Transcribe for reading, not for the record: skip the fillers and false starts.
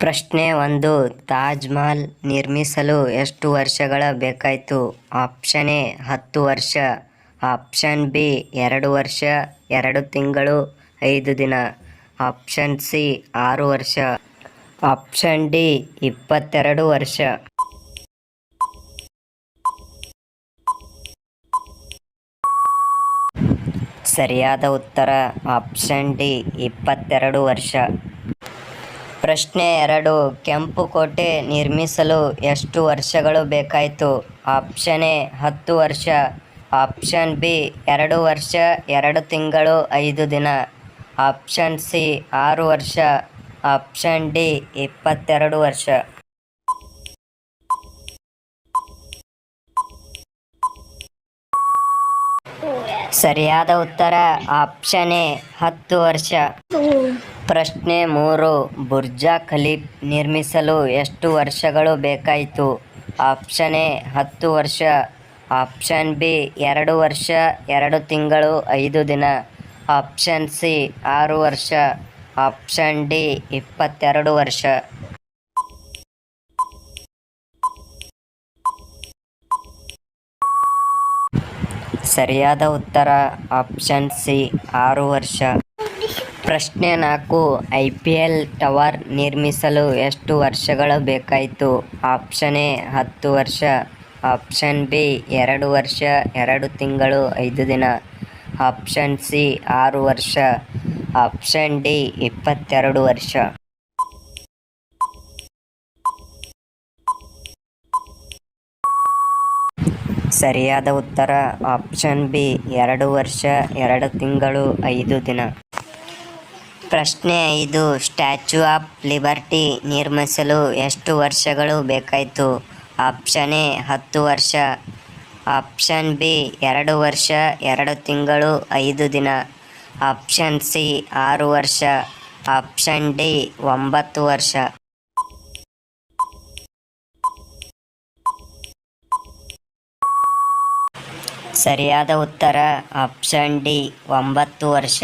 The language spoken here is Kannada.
ಪ್ರಶ್ನೆ 1. ತಾಜ್ ಮಹಲ್ ನಿರ್ಮಿಸಲು ಎಷ್ಟು ವರ್ಷಗಳ ಬೇಕಾಯಿತು? ಆಪ್ಷನ್ ಎ 10 ವರ್ಷ, ಆಪ್ಷನ್ ಬಿ 2 ವರ್ಷ 2 ತಿಂಗಳು 5 ದಿನ, ಆಪ್ಷನ್ ಸಿ 6 ವರ್ಷ, ಆಪ್ಷನ್ ಡಿ 22 ವರ್ಷ. ಸರಿಯಾದ ಉತ್ತರ ಆಪ್ಷನ್ ಡಿ 22 ವರ್ಷ. ಪ್ರಶ್ನೆ 2. ಕೆಂಪು ಕೋಟೆ ನಿರ್ಮಿಸಲು ಎಷ್ಟು ವರ್ಷಗಳು ಬೇಕಾಯಿತು? ಆಪ್ಷನ್ ಎ 10 ವರ್ಷ, ಆಪ್ಷನ್ ಬಿ 2 ವರ್ಷ 2 ತಿಂಗಳು 5 ದಿನ, ಆಪ್ಷನ್ ಸಿ 6 ವರ್ಷ, ಆಪ್ಷನ್ ಡಿ 22 ವರ್ಷ. ಸರಿಯಾದ ಉತ್ತರ ಆಪ್ಷನ್ ಎ 10 ವರ್ಷ. ಪ್ರಶ್ನೆ 3. ಬುರ್ಜ್ ಖಲೀಫಾ ನಿರ್ಮಿಸಲು ಎಷ್ಟು ವರ್ಷಗಳು ಬೇಕಾಯಿತು? ಆಪ್ಷನ್ ಎ 10 ವರ್ಷ, ಆಪ್ಷನ್ ಬಿ 2 ವರ್ಷ 2 ತಿಂಗಳು 5 ದಿನ, ಆಪ್ಷನ್ ಸಿ 6 ವರ್ಷ, ಆಪ್ಷನ್ ಡಿ 22 ವರ್ಷ. ಸರಿಯಾದ ಉತ್ತರ ಆಪ್ಷನ್ ಸಿ 6 ವರ್ಷ. ಪ್ರಶ್ನೆ 4. ಐಫೆಲ್ ಟವರ್ ನಿರ್ಮಿಸಲು ಎಷ್ಟು ವರ್ಷಗಳು ಬೇಕಾಯಿತು? ಆಪ್ಷನ್ ಎ 10 ವರ್ಷ, ಆಪ್ಷನ್ ಬಿ 2 ವರ್ಷ 2 ತಿಂಗಳು 5 ದಿನ, ಆಪ್ಷನ್ ಸಿ 6 ವರ್ಷ, ಆಪ್ಷನ್ ಡಿ 22 ವರ್ಷ. ಸರಿಯಾದ ಉತ್ತರ ಆಪ್ಷನ್ ಬಿ 2 ವರ್ಷ 2 ತಿಂಗಳು 5 ದಿನ. ಪ್ರಶ್ನೆ 5. ಸ್ಟ್ಯಾಚ್ಯೂ ಆಫ್ ಲಿಬರ್ಟಿ ನಿರ್ಮಿಸಲು ಎಷ್ಟು ವರ್ಷಗಳು ಬೇಕಾಯಿತು? ಆಪ್ಷನ್ ಎ 10 ವರ್ಷ, ಆಪ್ಷನ್ ಬಿ 2 ವರ್ಷ 2 ತಿಂಗಳು 5 ದಿನ, ಆಪ್ಷನ್ ಸಿ 6 ವರ್ಷ, ಆಪ್ಷನ್ ಡಿ 9 ವರ್ಷ. ಸರಿಯಾದ ಉತ್ತರ ಆಪ್ಷನ್ ಡಿ 9 ವರ್ಷ.